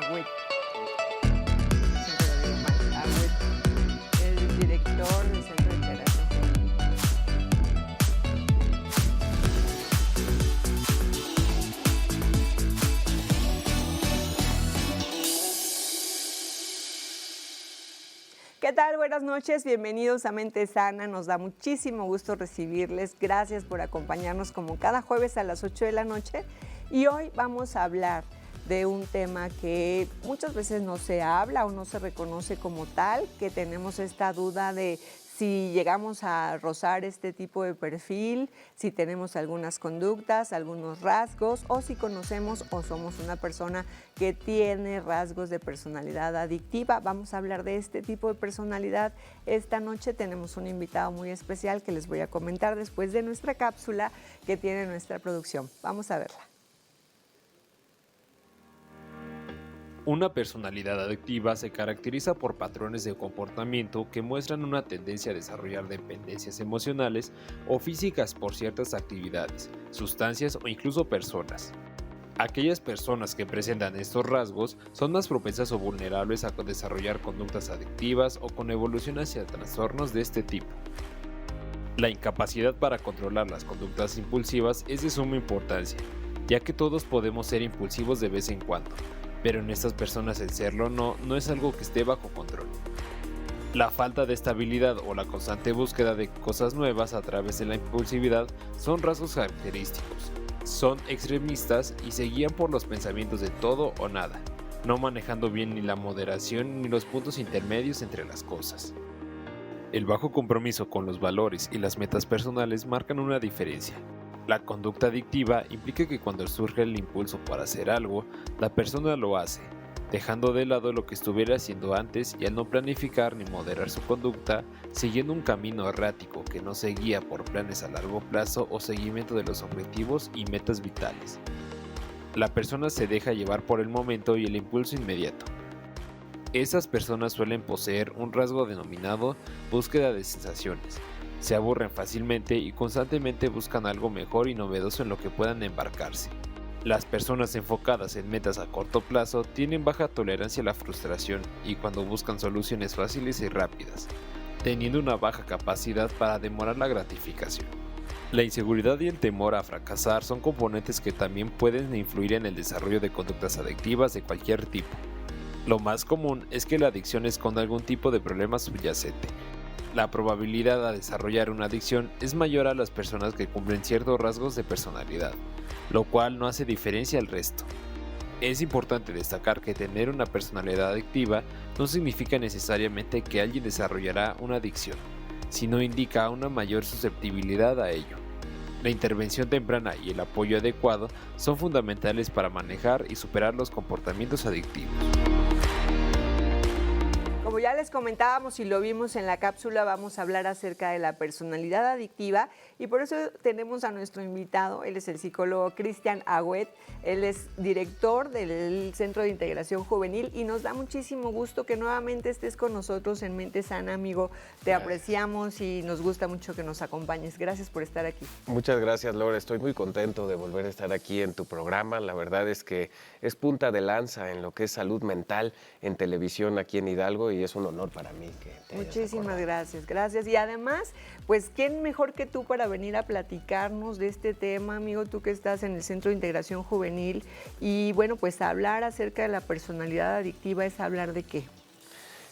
Agüet. Agüet, el director del Centro de Integración Juvenil. ¿Qué tal? Buenas noches, bienvenidos a Mente Sana. Nos da muchísimo gusto recibirles. Gracias por acompañarnos como cada jueves a las 8 de la noche. Y hoy vamos a hablar de un tema que muchas veces no se habla o no se reconoce como tal, que tenemos esta duda de si llegamos a rozar este tipo de perfil, si tenemos algunas conductas, algunos rasgos, o si conocemos o somos una persona que tiene rasgos de personalidad adictiva. Vamos a hablar de este tipo de personalidad. Esta noche tenemos un invitado muy especial que les voy a comentar después de nuestra cápsula que tiene nuestra producción. Vamos a verla. Una personalidad adictiva se caracteriza por patrones de comportamiento que muestran una tendencia a desarrollar dependencias emocionales o físicas por ciertas actividades, sustancias o incluso personas. Aquellas personas que presentan estos rasgos son más propensas o vulnerables a desarrollar conductas adictivas o con evolución hacia trastornos de este tipo. La incapacidad para controlar las conductas impulsivas es de suma importancia, ya que todos podemos ser impulsivos de vez en cuando. Pero en estas personas el serlo no es algo que esté bajo control. La falta de estabilidad o la constante búsqueda de cosas nuevas a través de la impulsividad son rasgos característicos. Son extremistas y se guían por los pensamientos de todo o nada, no manejando bien ni la moderación ni los puntos intermedios entre las cosas. El bajo compromiso con los valores y las metas personales marcan una diferencia. La conducta adictiva implica que cuando surge el impulso para hacer algo, la persona lo hace, dejando de lado lo que estuviera haciendo antes y al no planificar ni moderar su conducta, siguiendo un camino errático que no se guía por planes a largo plazo o seguimiento de los objetivos y metas vitales. La persona se deja llevar por el momento y el impulso inmediato. Esas personas suelen poseer un rasgo denominado búsqueda de sensaciones. Se aburren fácilmente y constantemente buscan algo mejor y novedoso en lo que puedan embarcarse. Las personas enfocadas en metas a corto plazo tienen baja tolerancia a la frustración y cuando buscan soluciones fáciles y rápidas, teniendo una baja capacidad para demorar la gratificación. La inseguridad y el temor a fracasar son componentes que también pueden influir en el desarrollo de conductas adictivas de cualquier tipo. Lo más común es que la adicción esconda algún tipo de problema subyacente. La probabilidad de desarrollar una adicción es mayor a las personas que cumplen ciertos rasgos de personalidad, lo cual no hace diferencia al resto. Es importante destacar que tener una personalidad adictiva no significa necesariamente que alguien desarrollará una adicción, sino indica una mayor susceptibilidad a ello. La intervención temprana y el apoyo adecuado son fundamentales para manejar y superar los comportamientos adictivos. Como ya les comentábamos y lo vimos en la cápsula, vamos a hablar acerca de la personalidad adictiva y por eso tenemos a nuestro invitado. Él es el psicólogo Cristian Agüet, él es director del Centro de Integración Juvenil y nos da muchísimo gusto que nuevamente estés con nosotros en Mente Sana, amigo. Te apreciamos y nos gusta mucho que nos acompañes. Gracias por estar aquí. Muchas gracias, Laura. Estoy muy contento de volver a estar aquí en tu programa. La verdad es que es punta de lanza en lo que es salud mental en televisión aquí en Hidalgo y es un honor para mí que te hayas Muchísimas acordado. gracias. Y además, pues, ¿quién mejor que tú para venir a platicarnos de este tema, amigo? Tú que estás en el Centro de Integración Juvenil y, bueno, pues hablar acerca de la personalidad adictiva es hablar de qué.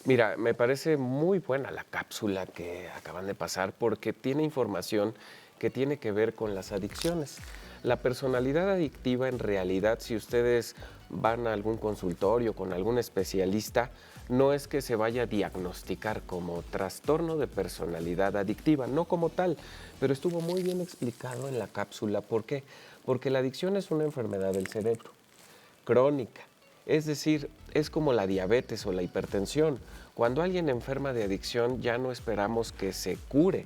Mira, me parece muy buena la cápsula que acaban de pasar porque tiene información que tiene que ver con las adicciones. La personalidad adictiva en realidad, si ustedes van a algún consultorio con algún especialista, no es que se vaya a diagnosticar como trastorno de personalidad adictiva, no como tal, pero estuvo muy bien explicado en la cápsula. ¿Por qué? Porque la adicción es una enfermedad del cerebro, crónica. Es decir, es como la diabetes o la hipertensión. Cuando alguien enferma de adicción ya no esperamos que se cure,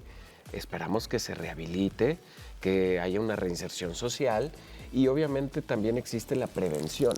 esperamos que se rehabilite, que haya una reinserción social y obviamente también existe la prevención.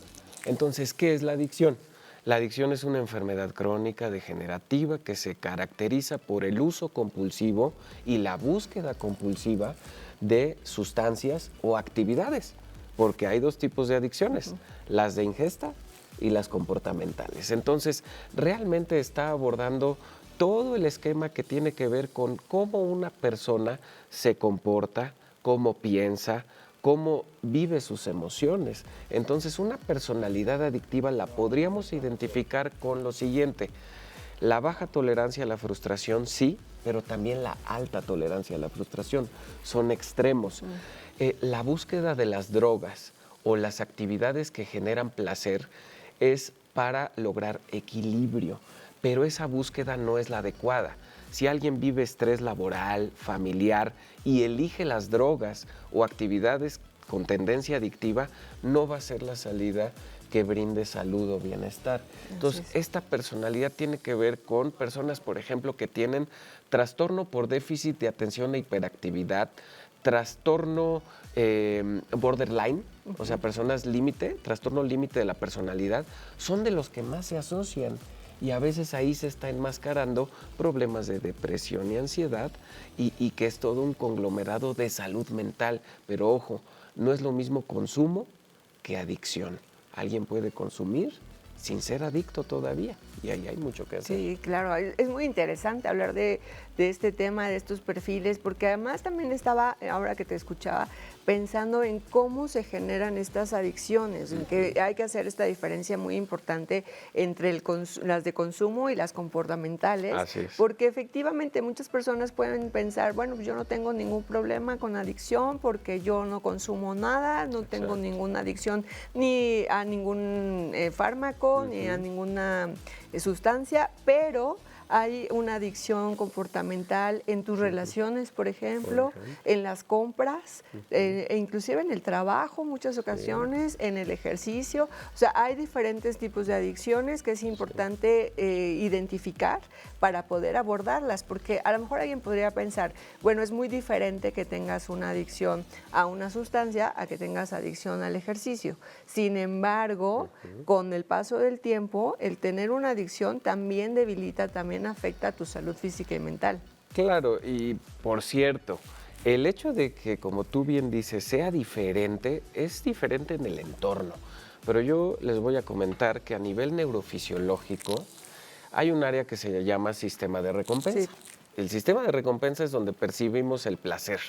Entonces, ¿qué es la adicción? La adicción es una enfermedad crónica degenerativa que se caracteriza por el uso compulsivo y la búsqueda compulsiva de sustancias o actividades, porque hay dos tipos de adicciones, las de ingesta y las comportamentales. Entonces, realmente está abordando todo el esquema que tiene que ver con cómo una persona se comporta, cómo piensa, cómo vive sus emociones. Entonces, una personalidad adictiva la podríamos identificar con lo siguiente: la baja tolerancia a la frustración, sí, pero también la alta tolerancia a la frustración. Son extremos. La búsqueda de las drogas o las actividades que generan placer es para lograr equilibrio, pero esa búsqueda no es la adecuada. Si alguien vive estrés laboral, familiar y elige las drogas o actividades con tendencia adictiva, no va a ser la salida que brinde salud o bienestar. Entonces, esta personalidad tiene que ver con personas, por ejemplo, que tienen trastorno por déficit de atención e hiperactividad, trastorno borderline, o sea, personas límite, trastorno límite de la personalidad, son de los que más se asocian. Y a veces ahí se está enmascarando problemas de depresión y ansiedad y que es todo un conglomerado de salud mental. Pero ojo, no es lo mismo consumo que adicción. Alguien puede consumir sin ser adicto todavía y ahí hay mucho que hacer. Sí, claro, es muy interesante hablar de este tema, de estos perfiles, porque además también estaba, ahora que te escuchaba, pensando en cómo se generan estas adicciones, en que hay que hacer esta diferencia muy importante entre las de consumo y las comportamentales. Así es. Porque efectivamente muchas personas pueden pensar, bueno, pues yo no tengo ningún problema con adicción porque yo no consumo nada, no tengo ninguna adicción ni a ningún fármaco, ni a ninguna sustancia, pero hay una adicción comportamental en tus relaciones, por ejemplo, en las compras, e inclusive en el trabajo, muchas ocasiones, en el ejercicio. O sea, hay diferentes tipos de adicciones que es importante identificar para poder abordarlas, porque a lo mejor alguien podría pensar, bueno, es muy diferente que tengas una adicción a una sustancia a que tengas adicción al ejercicio. Sin embargo, con el paso del tiempo, el tener una adicción también debilita, también afecta a tu salud física y mental. Claro, y por cierto, el hecho de que, como tú bien dices, sea diferente, es diferente en el entorno. Pero yo les voy a comentar que a nivel neurofisiológico hay un área que se llama sistema de recompensa. Sí. El sistema de recompensa es donde percibimos el placer.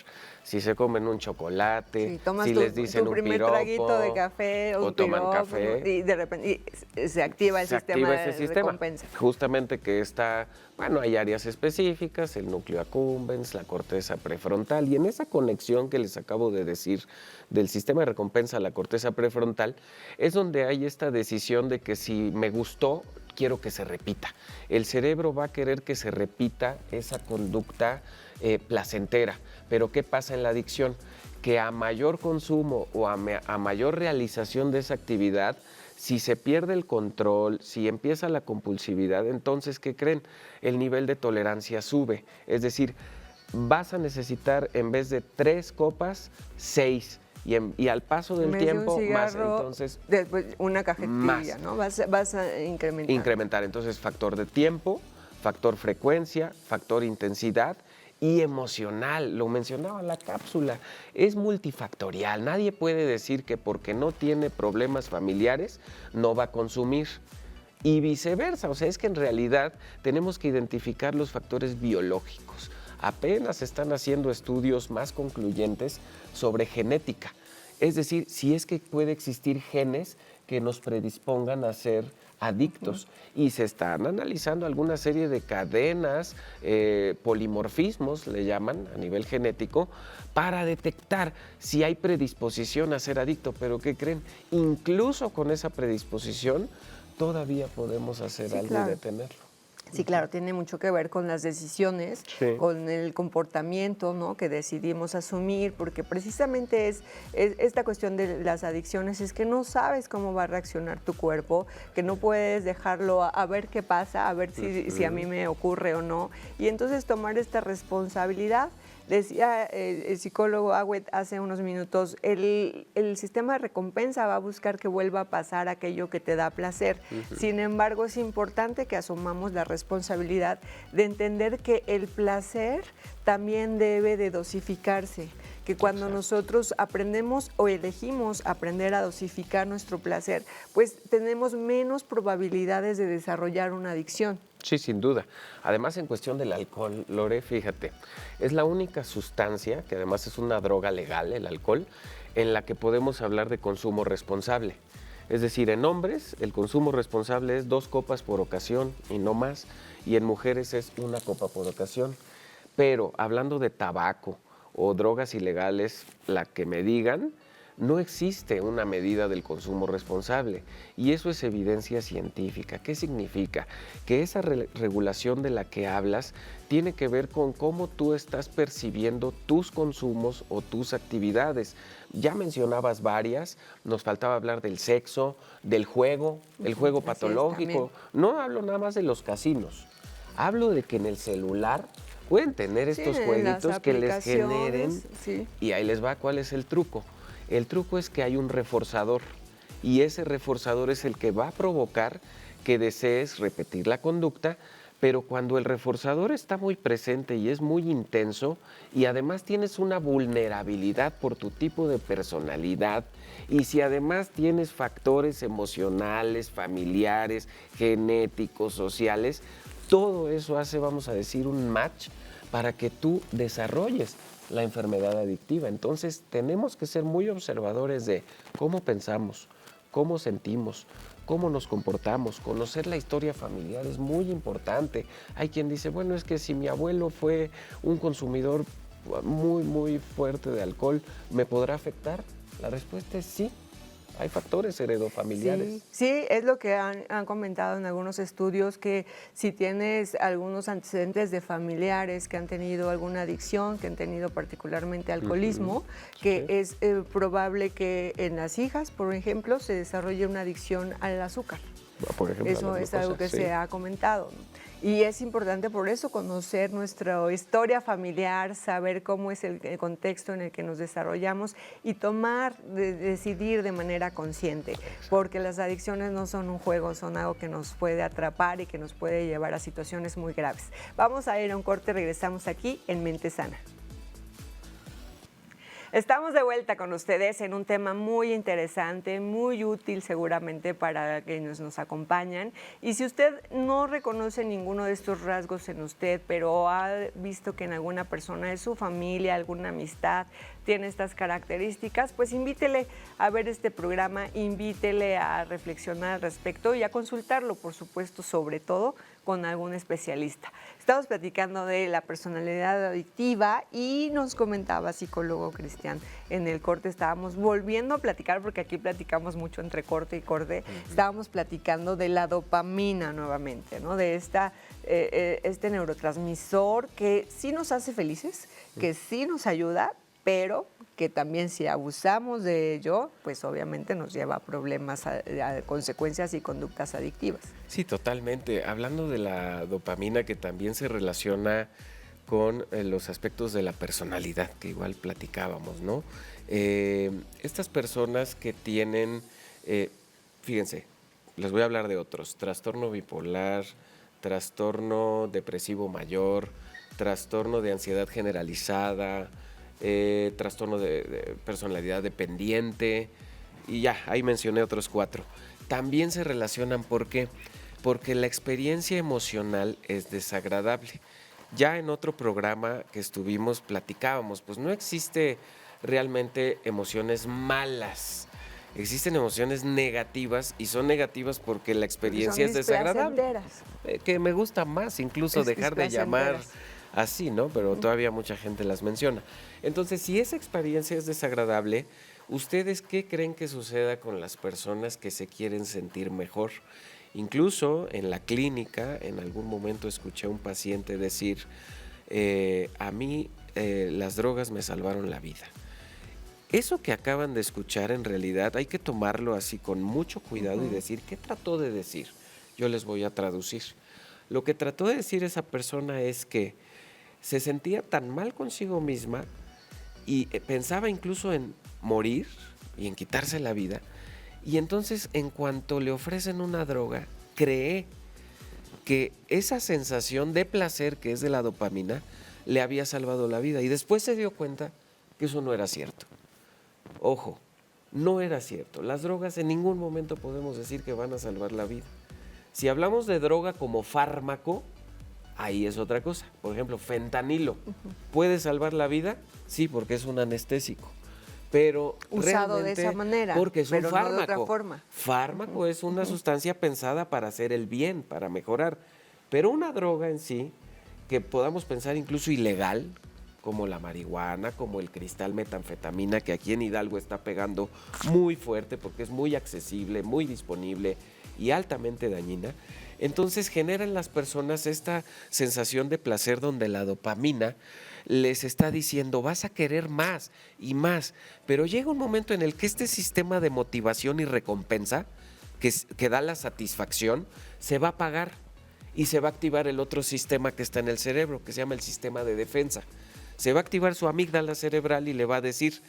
Si se comen un chocolate, si les dicen un piropo, primer traguito de café o toman café, y de repente se activa el sistema de recompensa. Justamente que está, bueno, hay áreas específicas, el núcleo accumbens, la corteza prefrontal, y en esa conexión que les acabo de decir del sistema de recompensa a la corteza prefrontal, es donde hay esta decisión de que si me gustó, quiero que se repita. El cerebro va a querer que se repita esa conducta placentera. Pero ¿qué pasa en la adicción? Que a mayor consumo o a mayor realización de esa actividad, si se pierde el control, si empieza la compulsividad, entonces, ¿qué creen? El nivel de tolerancia sube. Es decir, vas a necesitar, en vez de 3 copas, 6. Y al paso del tiempo, cigarro, más, entonces... Después una cajetilla, más, ¿no? Vas a incrementar. Incrementar, entonces, factor de tiempo, factor frecuencia, factor intensidad y emocional. Lo mencionaba la cápsula, es multifactorial. Nadie puede decir que porque no tiene problemas familiares no va a consumir. Y viceversa, o sea, es que en realidad tenemos que identificar los factores biológicos. Apenas están haciendo estudios más concluyentes sobre genética. Es decir, si es que puede existir genes que nos predispongan a ser adictos. Y se están analizando alguna serie de cadenas, polimorfismos, le llaman, a nivel genético, para detectar si hay predisposición a ser adicto. Pero ¿qué creen? Incluso con esa predisposición, todavía podemos hacer algo y detenerlo. Sí, claro, tiene mucho que ver con las decisiones, con el comportamiento, ¿no?, que decidimos asumir, porque precisamente es esta cuestión de las adicciones, es que no sabes cómo va a reaccionar tu cuerpo, que no puedes dejarlo a ver qué pasa, a ver si a mí me ocurre o no, y entonces tomar esta responsabilidad. Decía el psicólogo Agüed hace unos minutos, el sistema de recompensa va a buscar que vuelva a pasar aquello que te da placer. Sin embargo, es importante que asumamos la responsabilidad de entender que el placer también debe de dosificarse, que cuando nosotros aprendemos o elegimos aprender a dosificar nuestro placer, pues tenemos menos probabilidades de desarrollar una adicción. Sí, sin duda. Además, en cuestión del alcohol, Lore, fíjate, es la única sustancia, que además es una droga legal, el alcohol, en la que podemos hablar de consumo responsable. Es decir, en hombres el consumo responsable es 2 copas por ocasión y no más, y en mujeres es 1 copa por ocasión. Pero hablando de tabaco o drogas ilegales, la que me digan, no existe una medida del consumo responsable y eso es evidencia científica. ¿Qué significa? Que esa regulación de la que hablas tiene que ver con cómo tú estás percibiendo tus consumos o tus actividades. Ya mencionabas varias, nos faltaba hablar del sexo, del juego, el juego patológico. No hablo nada más de los casinos, hablo de que en el celular pueden tener estos jueguitos que les generen, y ahí les va cuál es el truco. El truco es que hay un reforzador y ese reforzador es el que va a provocar que desees repetir la conducta, pero cuando el reforzador está muy presente y es muy intenso y además tienes una vulnerabilidad por tu tipo de personalidad y si además tienes factores emocionales, familiares, genéticos, sociales, todo eso hace, vamos a decir, un match para que tú desarrolles la enfermedad adictiva. Entonces tenemos que ser muy observadores de cómo pensamos, cómo sentimos, cómo nos comportamos. Conocer la historia familiar es muy importante. Hay quien dice, bueno, es que si mi abuelo fue un consumidor muy fuerte de alcohol, ¿me podrá afectar? La respuesta es sí. Hay factores heredofamiliares. Sí, es lo que han comentado en algunos estudios, que si tienes algunos antecedentes de familiares que han tenido alguna adicción, que han tenido particularmente alcoholismo, que es probable que en las hijas, por ejemplo, se desarrolle una adicción al azúcar. Por ejemplo, eso es algo que se ha comentado. Y es importante por eso conocer nuestra historia familiar, saber cómo es el contexto en el que nos desarrollamos y decidir de manera consciente, porque las adicciones no son un juego, son algo que nos puede atrapar y que nos puede llevar a situaciones muy graves. Vamos a ir a un corte, regresamos aquí en Mente Sana. Estamos de vuelta con ustedes en un tema muy interesante, muy útil seguramente para quienes nos acompañan. Y si usted no reconoce ninguno de estos rasgos en usted, pero ha visto que en alguna persona de su familia, alguna amistad, tiene estas características, pues invítele a ver este programa, invítele a reflexionar al respecto y a consultarlo, por supuesto, sobre todo con algún especialista. Estamos platicando de la personalidad adictiva y nos comentaba psicólogo Cristian, en el corte estábamos volviendo a platicar, porque aquí platicamos mucho entre corte y corte, estábamos platicando de la dopamina nuevamente, ¿no? De este neurotransmisor que sí nos hace felices, que sí nos ayuda, pero que también si abusamos de ello, pues obviamente nos lleva a problemas, a consecuencias y conductas adictivas. Sí, totalmente. Hablando de la dopamina, que también se relaciona con los aspectos de la personalidad, que igual platicábamos, ¿no? Estas personas que tienen, fíjense, les voy a hablar de otros: trastorno bipolar, trastorno depresivo mayor, trastorno de ansiedad generalizada, trastorno de personalidad dependiente, y ya, ahí mencioné otros 4. También se relacionan, ¿por qué? Porque la experiencia emocional es desagradable. Ya en otro programa que estuvimos platicábamos, pues no existe realmente emociones malas. Existen emociones negativas y son negativas porque la experiencia es desagradable. Que me gusta más incluso dejar de llamar así, ¿no? Pero todavía mucha gente las menciona. Entonces, si esa experiencia es desagradable, ¿ustedes qué creen que suceda con las personas que se quieren sentir mejor? Incluso en la clínica, en algún momento escuché a un paciente decir, a mí las drogas me salvaron la vida. Eso que acaban de escuchar, en realidad hay que tomarlo así con mucho cuidado y decir, ¿qué trató de decir? Yo les voy a traducir. Lo que trató de decir esa persona es que se sentía tan mal consigo misma y pensaba incluso en morir y en quitarse la vida. Y entonces, en cuanto le ofrecen una droga, cree que esa sensación de placer que es de la dopamina le había salvado la vida. Y después se dio cuenta que eso no era cierto. Ojo, no era cierto. Las drogas en ningún momento podemos decir que van a salvar la vida. Si hablamos de droga como fármaco, ahí es otra cosa. Por ejemplo, fentanilo. ¿Puede salvar la vida? Sí, porque es un anestésico. Pero usado de esa manera, porque es un pero fármaco. no de otra forma. Fármaco es una sustancia pensada para hacer el bien, para mejorar. Pero una droga en sí, que podamos pensar incluso ilegal, como la marihuana, como el cristal metanfetamina, que aquí en Hidalgo está pegando muy fuerte porque es muy accesible, muy disponible y altamente dañina, entonces genera en las personas esta sensación de placer donde la dopamina les está diciendo vas a querer más y más, pero llega un momento en el que este sistema de motivación y recompensa que da la satisfacción se va a apagar y se va a activar el otro sistema que está en el cerebro, que se llama el sistema de defensa. Se va a activar su amígdala cerebral y le va a decir,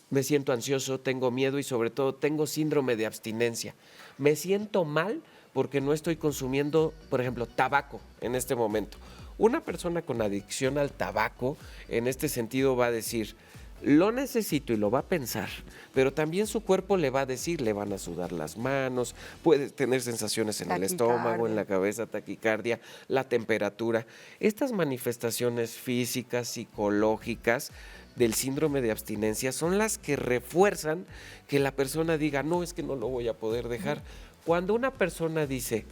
me siento ansioso, tengo miedo y sobre todo tengo síndrome de abstinencia. Me siento mal porque no estoy consumiendo, por ejemplo, tabaco en este momento. Una persona con adicción al tabaco en este sentido va a decir, lo necesito y lo va a pensar, pero también su cuerpo le va a decir, le van a sudar las manos, puede tener sensaciones en el estómago, en la cabeza, taquicardia, la temperatura. Estas manifestaciones físicas, psicológicas del síndrome de abstinencia son las que refuerzan que la persona diga, no, es que no lo voy a poder dejar. Cuando una persona dice,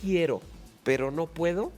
quiero, pero no puedo,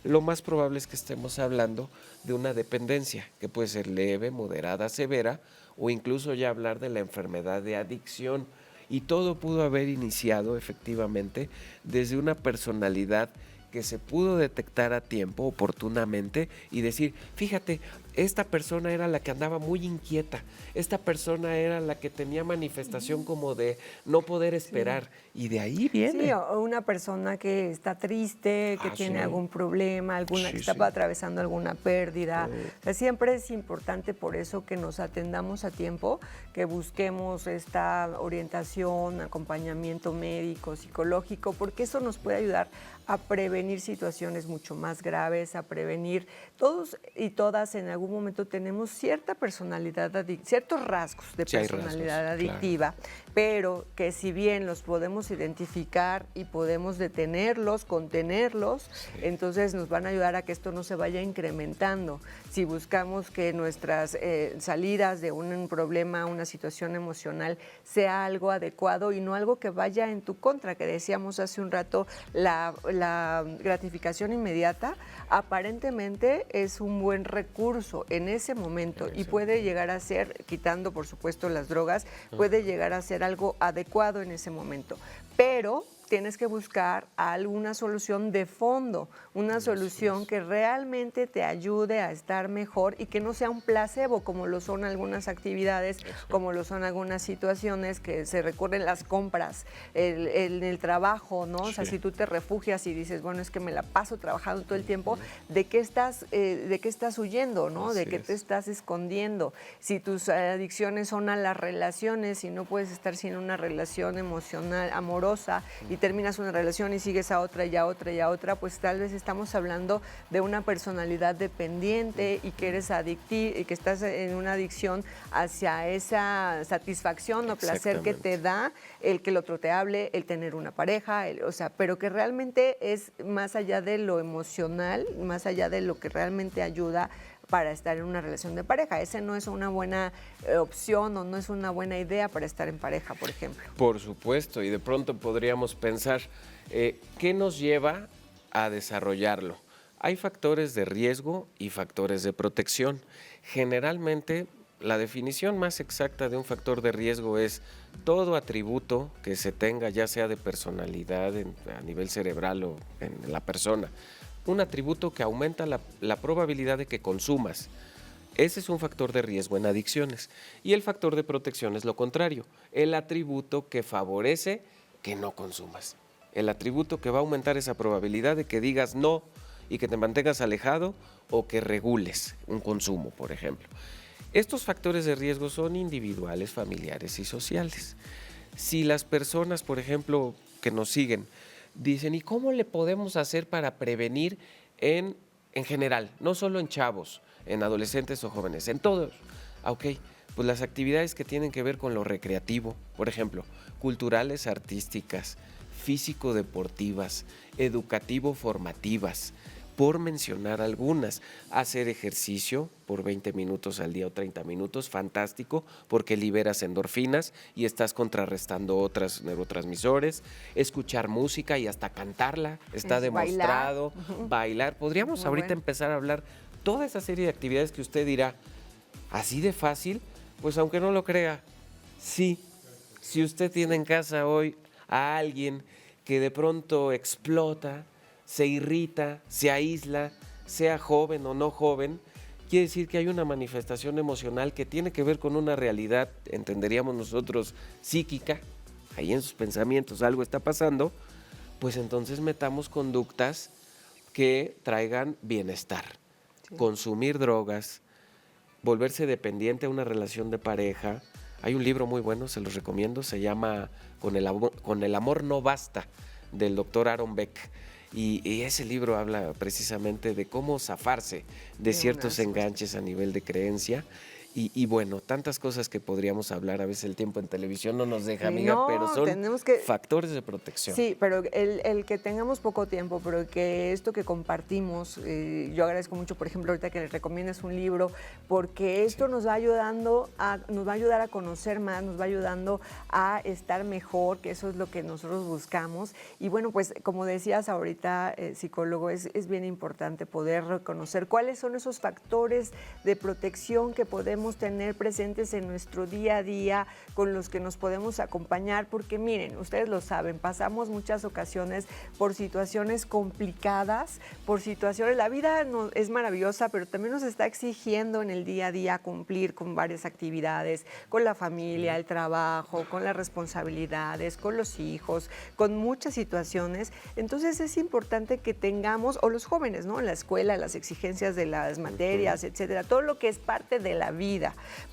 lo más probable es que estemos hablando de una dependencia, que puede ser leve, moderada, severa, o incluso ya hablar de la enfermedad de adicción. Y todo pudo haber iniciado efectivamente desde una personalidad que se pudo detectar a tiempo, oportunamente, y decir, fíjate, esta persona era la que andaba muy inquieta, esta persona era la que tenía manifestación como de no poder esperar, y de ahí viene. Sí, o una persona que está triste, que tiene algún problema, alguna que está atravesando alguna pérdida. O sea, siempre es importante por eso que nos atendamos a tiempo, que busquemos esta orientación, acompañamiento médico, psicológico, porque eso nos puede ayudar a prevenir situaciones mucho más graves, a prevenir. Todos y todas en algún momento tenemos cierta personalidad, ciertos rasgos de personalidad adictiva, pero que si bien los podemos identificar y podemos detenerlos, contenerlos, entonces nos van a ayudar a que esto no se vaya incrementando. Si buscamos que nuestras salidas de un problema, una situación emocional, sea algo adecuado y no algo que vaya en tu contra, que decíamos hace un rato, la gratificación inmediata aparentemente es un buen recurso en ese momento y puede llegar a ser, quitando por supuesto las drogas, puede llegar a ser algo adecuado en ese momento, pero tienes que buscar alguna solución de fondo, una solución que realmente te ayude a estar mejor y que no sea un placebo, como lo son algunas actividades, como lo son algunas situaciones que se recurren las compras, el trabajo, ¿no? O sea, si tú te refugias y dices, bueno, es que me la paso trabajando todo el tiempo, ¿de qué estás huyendo, ¿no? ¿De qué te estás escondiendo? Si tus adicciones son a las relaciones y no puedes estar sin una relación emocional, amorosa, y terminas una relación y sigues a otra y a otra y a otra, pues tal vez estamos hablando de una personalidad dependiente y que eres adictivo y que estás en una adicción hacia esa satisfacción o placer que te da el que el otro te hable, el tener una pareja, o sea, pero que realmente es más allá de lo emocional, más allá de lo que realmente ayuda para estar en una relación de pareja. Ese no es una buena opción o no es una buena idea para estar en pareja, por ejemplo. Por supuesto, y de pronto podríamos pensar, ¿qué nos lleva a desarrollarlo? Hay factores de riesgo y factores de protección. Generalmente, la definición más exacta de un factor de riesgo es todo atributo que se tenga, ya sea de personalidad a nivel cerebral o en la persona, un atributo que aumenta la probabilidad de que consumas. Ese es un factor de riesgo en adicciones. Y el factor de protección es lo contrario, el atributo que favorece que no consumas. El atributo que va a aumentar esa probabilidad de que digas no y que te mantengas alejado o que regules un consumo, por ejemplo. Estos factores de riesgo son individuales, familiares y sociales. Si las personas, por ejemplo, que nos siguen, dicen, ¿y cómo le podemos hacer para prevenir en general? No solo en chavos, en adolescentes o jóvenes, en todos. Ok, pues las actividades que tienen que ver con lo recreativo, por ejemplo, culturales, artísticas, físico-deportivas, educativo-formativas, por mencionar algunas. Hacer ejercicio por 20 minutos al día o 30 minutos, fantástico, porque liberas endorfinas y estás contrarrestando otros neurotransmisores. Escuchar música y hasta cantarla, está Es demostrado. bailar. Bailar, podríamos Muy ahorita bueno. empezar a hablar toda esa serie de actividades que usted dirá, así de fácil, pues aunque no lo crea, sí. Si usted tiene en casa hoy a alguien que de pronto explota, se irrita, se aísla, sea joven o no joven, quiere decir que hay una manifestación emocional que tiene que ver con una realidad, entenderíamos nosotros, psíquica, ahí en sus pensamientos algo está pasando, pues entonces metamos conductas que traigan bienestar. Sí. Consumir drogas, volverse dependiente a una relación de pareja. Hay un libro muy bueno, se los recomiendo, se llama Con el amor no basta, del doctor Aaron Beck. Y ese libro habla precisamente de cómo zafarse de ciertos enganches a nivel de creencia. Y bueno, tantas cosas que podríamos hablar, a veces el tiempo en televisión no nos deja, amiga, No, pero son tenemos que- factores de protección. Sí, pero el que tengamos poco tiempo, pero que esto que compartimos, yo agradezco mucho, por ejemplo, ahorita que les recomiendes un libro, porque esto nos va nos va a ayudar a conocer más, nos va ayudando a estar mejor, que eso es lo que nosotros buscamos. Y bueno, pues como decías ahorita, psicólogo, es bien importante poder reconocer cuáles son esos factores de protección que podemos tener presentes en nuestro día a día, con los que nos podemos acompañar, porque miren, ustedes lo saben, pasamos muchas ocasiones por situaciones complicadas, por situaciones, la vida es maravillosa, pero también nos está exigiendo en el día a día cumplir con varias actividades, con la familia, el trabajo, con las responsabilidades, con los hijos, con muchas situaciones. Entonces es importante que tengamos, o los jóvenes, ¿no? En la escuela, las exigencias de las materias, etcétera, todo lo que es parte de la vida,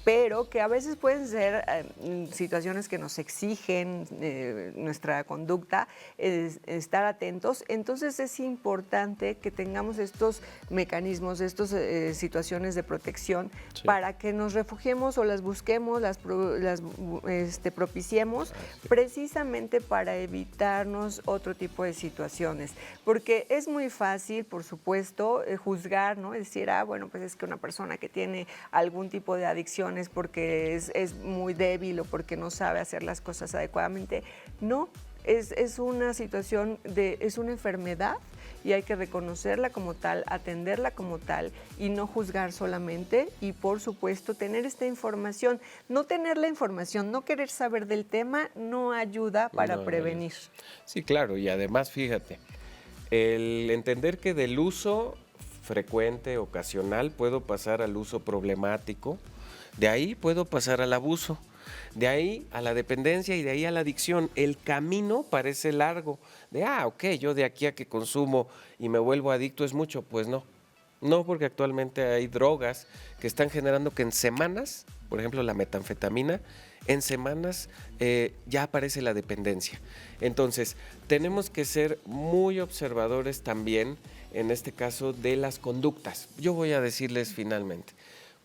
pero que a veces pueden ser situaciones que nos exigen nuestra conducta, estar atentos. Entonces es importante que tengamos estos mecanismos, estas situaciones de protección, Sí. para que nos refugiemos o las busquemos, las propiciemos, precisamente para evitarnos otro tipo de situaciones. Porque es muy fácil, por supuesto, juzgar, ¿no? Decir, bueno, pues es que una persona que tiene algún tipo de adicciones porque es muy débil o porque no sabe hacer las cosas adecuadamente. No, es una situación, es una enfermedad y hay que reconocerla como tal, atenderla como tal y no juzgar solamente y, por supuesto, tener esta información. No tener la información, no querer saber del tema no ayuda para prevenir. Sí, claro, y además, fíjate, el entender que del uso frecuente, ocasional, puedo pasar al uso problemático, de ahí puedo pasar al abuso, de ahí a la dependencia y de ahí a la adicción. El camino parece largo, ok, yo de aquí a que consumo y me vuelvo adicto es mucho, pues no. No, porque actualmente hay drogas que están generando que en semanas, por ejemplo la metanfetamina, en semanas ya aparece la dependencia. Entonces, tenemos que ser muy observadores también, en este caso, de las conductas. Yo voy a decirles finalmente,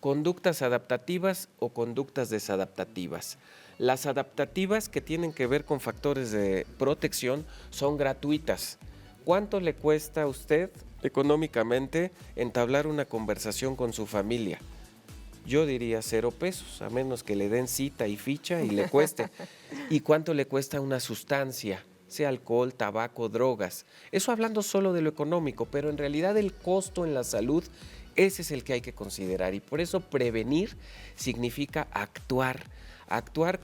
conductas adaptativas o conductas desadaptativas. Las adaptativas, que tienen que ver con factores de protección, son gratuitas. ¿Cuánto le cuesta a usted económicamente entablar una conversación con su familia? Yo diría 0 pesos, a menos que le den cita y ficha y le cueste. ¿Y cuánto le cuesta una sustancia? Sea alcohol, tabaco, drogas. Eso hablando solo de lo económico, pero en realidad el costo en la salud, ese es el que hay que considerar. Y por eso prevenir significa actuar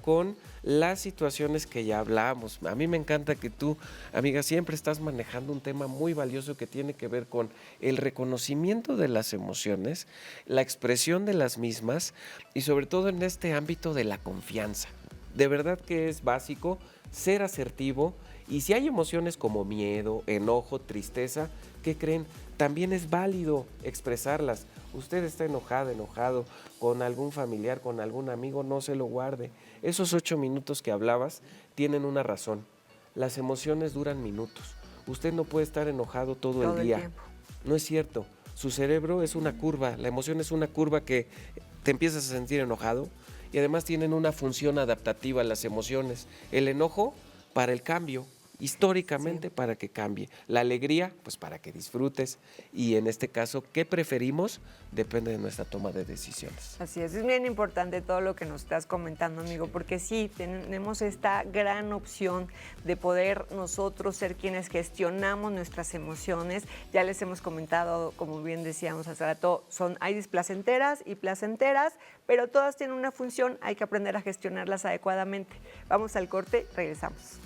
con las situaciones que ya hablamos. A mí me encanta que tú, amiga, siempre estás manejando un tema muy valioso que tiene que ver con el reconocimiento de las emociones, la expresión de las mismas y sobre todo en este ámbito de la confianza. De verdad que es básico ser asertivo, y si hay emociones como miedo, enojo, tristeza, ¿qué creen? También es válido expresarlas. Usted está enojado con algún familiar, con algún amigo, no se lo guarde. Esos 8 minutos que hablabas tienen una razón. Las emociones duran minutos. Usted no puede estar enojado todo el día. Tiempo. No es cierto. Su cerebro es una curva, la emoción es una curva que te empiezas a sentir enojado y además tienen una función adaptativa las emociones. El enojo para el cambio, históricamente para que cambie. La alegría, pues para que disfrutes. Y en este caso, ¿qué preferimos? Depende de nuestra toma de decisiones. Así es bien importante todo lo que nos estás comentando, amigo, porque sí, tenemos esta gran opción de poder nosotros ser quienes gestionamos nuestras emociones. Ya les hemos comentado, como bien decíamos hace rato, hay displacenteras y placenteras, pero todas tienen una función, hay que aprender a gestionarlas adecuadamente. Vamos al corte, regresamos.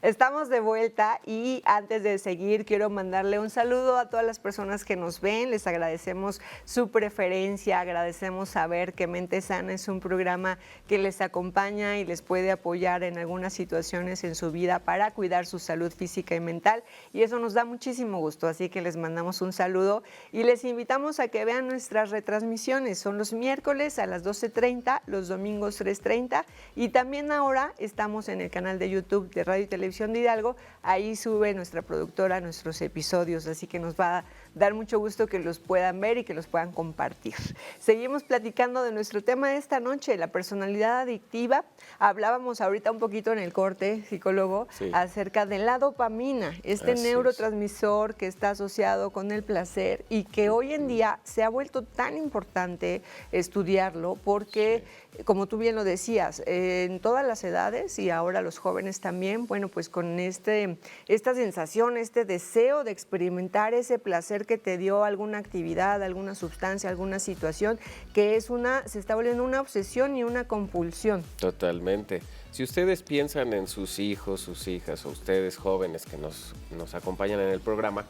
Estamos de vuelta y antes de seguir quiero mandarle un saludo a todas las personas que nos ven. Les agradecemos su preferencia, agradecemos saber que Mente Sana es un programa que les acompaña y les puede apoyar en algunas situaciones en su vida para cuidar su salud física y mental, y eso nos da muchísimo gusto, así que les mandamos un saludo y les invitamos a que vean nuestras retransmisiones. Son los miércoles a las 12:30, los domingos 3:30 y también ahora estamos en el canal de YouTube de Radio y Televisión de Hidalgo. Ahí sube nuestra productora nuestros episodios, así que nos va a dar mucho gusto que los puedan ver y que los puedan compartir. Seguimos platicando de nuestro tema de esta noche, la personalidad adictiva. Hablábamos ahorita un poquito en el corte, psicólogo, acerca de la dopamina, este neurotransmisor que está asociado con el placer y que hoy en día se ha vuelto tan importante estudiarlo porque, como tú bien lo decías, en todas las edades y ahora los jóvenes también, bueno, pues con esta sensación, este deseo de experimentar ese placer que te dio alguna actividad, alguna sustancia, alguna situación, que se está volviendo una obsesión y una compulsión. Totalmente. Si ustedes piensan en sus hijos, sus hijas o ustedes jóvenes que nos acompañan en el programa,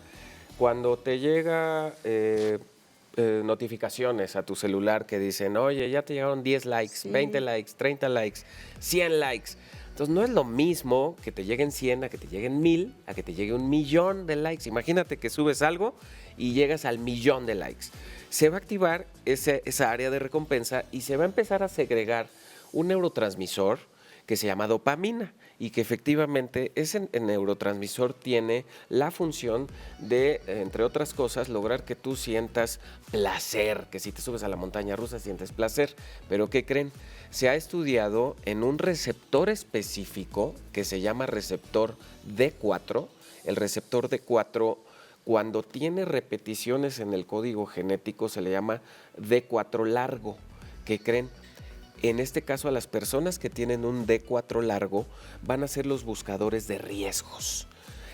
cuando te llega notificaciones a tu celular que dicen, oye, ya te llegaron 10 likes, 20 likes, 30 likes, 100 likes. Entonces no es lo mismo que te lleguen 100 a que te lleguen 1000, a que te llegue 1,000,000 de likes. Imagínate que subes algo y llegas al 1,000,000 de likes. Se va a activar esa área de recompensa y se va a empezar a segregar un neurotransmisor que se llama dopamina y que efectivamente ese neurotransmisor tiene la función de, entre otras cosas, lograr que tú sientas placer, que si te subes a la montaña rusa sientes placer. Pero ¿qué creen? Se ha estudiado en un receptor específico que se llama receptor D4. El receptor D4, cuando tiene repeticiones en el código genético, se le llama D4 largo. ¿Qué creen? En este caso, a las personas que tienen un D4 largo van a ser los buscadores de riesgos.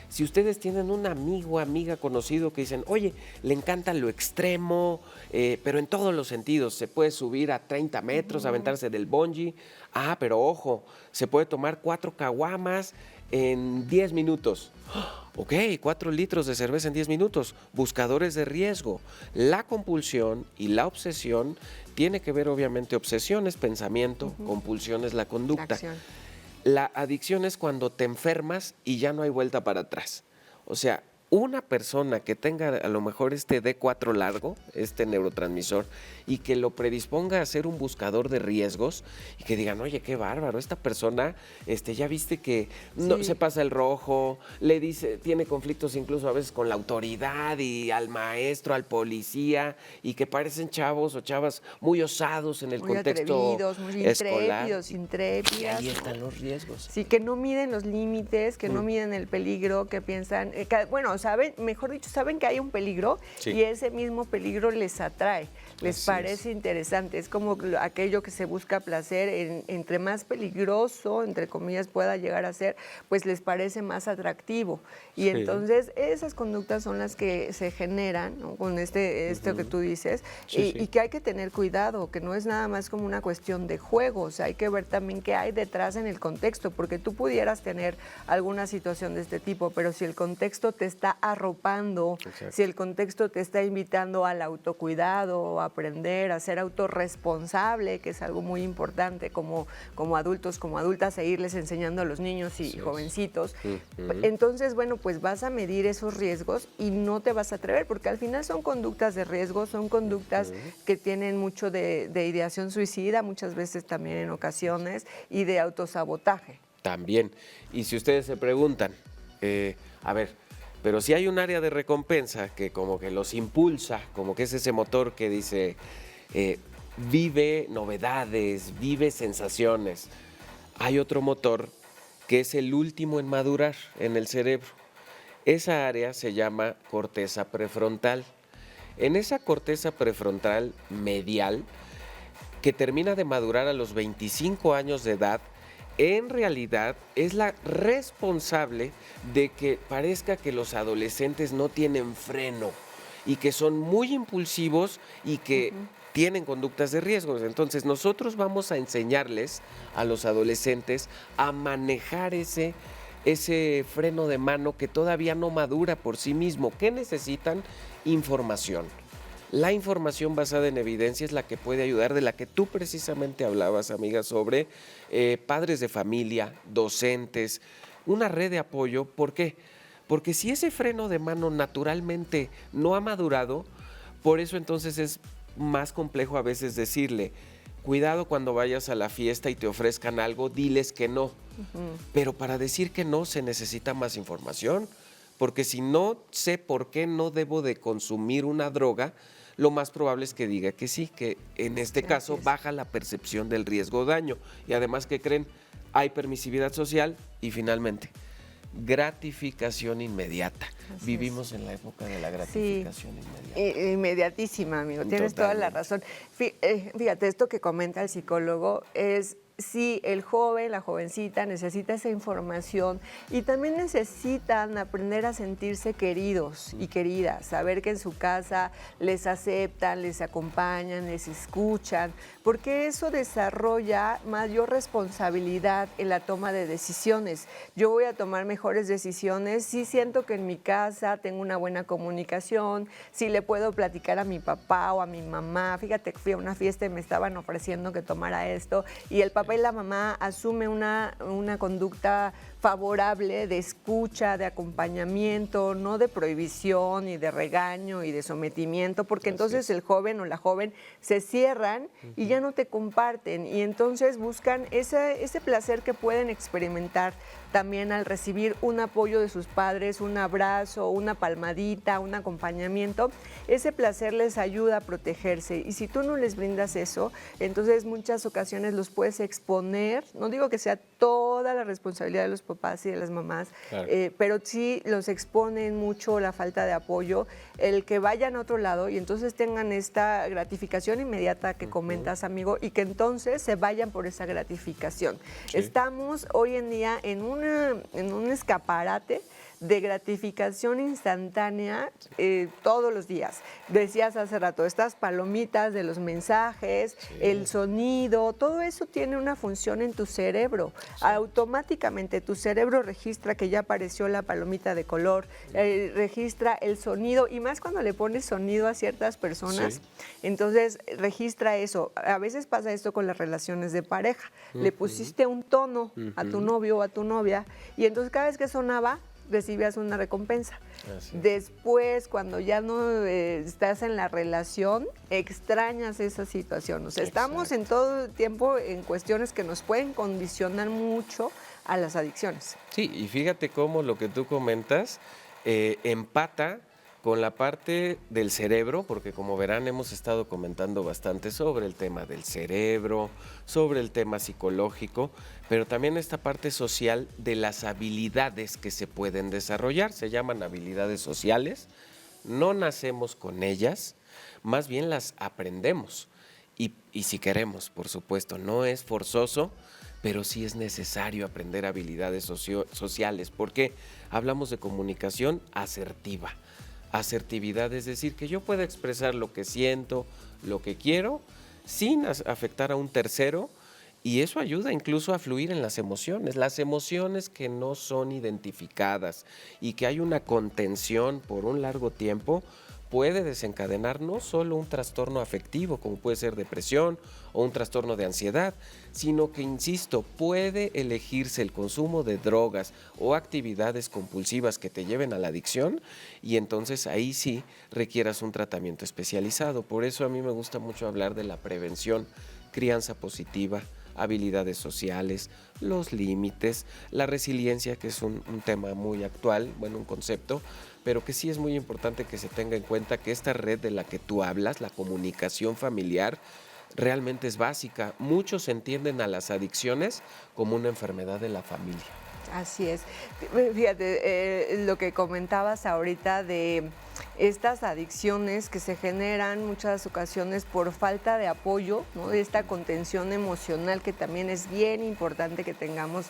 Si ustedes tienen un amigo, amiga, conocido que dicen, oye, le encanta lo extremo, pero en todos los sentidos, se puede subir a 30 metros, aventarse del bungee, pero ojo, se puede tomar 4 caguamas en 10 minutos. Ok, 4 litros de cerveza en 10 minutos, buscadores de riesgo. La compulsión y la obsesión tiene que ver obviamente obsesiones, pensamiento, compulsión es la conducta. La adicción es cuando te enfermas y ya no hay vuelta para atrás. O sea, una persona que tenga a lo mejor este D4 largo, este neurotransmisor, y que lo predisponga a ser un buscador de riesgos y que digan, oye, qué bárbaro, esta persona, ya viste que no se pasa el rojo, le dice, tiene conflictos incluso a veces con la autoridad y al maestro, al policía, y que parecen chavos o chavas muy osados en el contexto atrevidos, muy escolar. Intrépidos. Y ahí están los riesgos. Sí, que no miden los límites, que no miden el peligro, que piensan, saben que hay un peligro y ese mismo peligro les atrae, les parece interesante. Es como aquello que se busca placer, entre más peligroso, entre comillas, pueda llegar a ser, pues les parece más atractivo. Y entonces esas conductas son las que se generan, ¿no? Con esto que tú dices, y que hay que tener cuidado, que no es nada más como una cuestión de juego, o sea, hay que ver también qué hay detrás en el contexto, porque tú pudieras tener alguna situación de este tipo, pero si el contexto te está arropando, si el contexto te está invitando al autocuidado, a aprender a ser autorresponsable, que es algo muy importante como adultos, como adultas, seguirles enseñando a los niños y jovencitos. Entonces, bueno, pues vas a medir esos riesgos y no te vas a atrever, porque al final son conductas de riesgo, son conductas que tienen mucho de ideación suicida, muchas veces también en ocasiones, y de autosabotaje. También. Y si ustedes se preguntan, pero si hay un área de recompensa que como que los impulsa, como que es ese motor que dice, vive novedades, vive sensaciones. Hay otro motor que es el último en madurar en el cerebro. Esa área se llama corteza prefrontal. En esa corteza prefrontal medial, que termina de madurar a los 25 años de edad, en realidad es la responsable de que parezca que los adolescentes no tienen freno y que son muy impulsivos y que tienen conductas de riesgo. Entonces nosotros vamos a enseñarles a los adolescentes a manejar ese freno de mano que todavía no madura por sí mismo. ¿Qué necesitan? Información. La información basada en evidencia es la que puede ayudar, de la que tú precisamente hablabas, amiga, sobre padres de familia, docentes, una red de apoyo. ¿Por qué? Porque si ese freno de mano naturalmente no ha madurado, por eso entonces es más complejo a veces decirle, cuidado cuando vayas a la fiesta y te ofrezcan algo, diles que no. Pero para decir que no se necesita más información, porque si no sé por qué no debo de consumir una droga, lo más probable es que diga que sí, que en este caso baja la percepción del riesgo o daño. Y además, ¿qué creen? Hay permisividad social y finalmente, gratificación inmediata. Vivimos en la época de la gratificación inmediata. Inmediatísima, amigo. Tienes toda la razón. Fíjate, esto que comenta el psicólogo es sí, el joven, la jovencita necesita esa información y también necesitan aprender a sentirse queridos y queridas, saber que en su casa les aceptan, les acompañan, les escuchan, porque eso desarrolla mayor responsabilidad en la toma de decisiones. Yo voy a tomar mejores decisiones si siento que en mi casa tengo una buena comunicación, si le puedo platicar a mi papá o a mi mamá. Fíjate que fui a una fiesta y me estaban ofreciendo que tomara esto y el papá y la mamá asume una conducta favorable de escucha, de acompañamiento, no de prohibición y de regaño y de sometimiento, porque entonces el joven o la joven se cierran y ya no te comparten y entonces buscan ese placer que pueden experimentar también al recibir un apoyo de sus padres, un abrazo, una palmadita, un acompañamiento. Ese placer les ayuda a protegerse y si tú no les brindas eso, entonces muchas ocasiones los puedes exponer. No digo que sea toda la responsabilidad de los papás y de las mamás, claro, pero sí los exponen mucho la falta de apoyo, el que vayan a otro lado y entonces tengan esta gratificación inmediata que comentas, amigo, y que entonces se vayan por esa gratificación. Sí. Estamos hoy en día en un escaparate de gratificación instantánea todos los días. Decías hace rato, estas palomitas de los mensajes, sí, el sonido, todo eso tiene una función en tu cerebro. Sí. Automáticamente tu cerebro registra que ya apareció la palomita de color, registra el sonido, y más cuando le pones sonido a ciertas personas, sí, entonces registra eso. A veces pasa esto con las relaciones de pareja. Le pusiste un tono a tu novio o a tu novia, y entonces cada vez que sonaba, recibías una recompensa. Después, cuando ya no estás en la relación, extrañas esa situación. O sea, estamos en todo el tiempo en cuestiones que nos pueden condicionar mucho a las adicciones. Sí, y fíjate cómo lo que tú comentas empata con la parte del cerebro, porque como verán hemos estado comentando bastante sobre el tema del cerebro, sobre el tema psicológico, pero también esta parte social de las habilidades que se pueden desarrollar, se llaman habilidades sociales, no nacemos con ellas, más bien las aprendemos y si queremos, por supuesto, no es forzoso, pero sí es necesario aprender habilidades sociales, porque hablamos de comunicación asertiva. Asertividad, es decir, que yo pueda expresar lo que siento, lo que quiero, sin afectar a un tercero, y eso ayuda incluso a fluir en las emociones que no son identificadas y que hay una contención por un largo tiempo, puede desencadenar no solo un trastorno afectivo, como puede ser depresión o un trastorno de ansiedad, sino que, insisto, puede elegirse el consumo de drogas o actividades compulsivas que te lleven a la adicción y entonces ahí sí requieras un tratamiento especializado. Por eso a mí me gusta mucho hablar de la prevención, crianza positiva, habilidades sociales, los límites, la resiliencia, que es un tema muy actual, bueno, un concepto, pero que sí es muy importante que se tenga en cuenta que esta red de la que tú hablas, la comunicación familiar, realmente es básica. Muchos entienden a las adicciones como una enfermedad de la familia. Así es. Fíjate, lo que comentabas ahorita de estas adicciones que se generan muchas ocasiones por falta de apoyo, ¿no? De esta contención emocional que también es bien importante que tengamos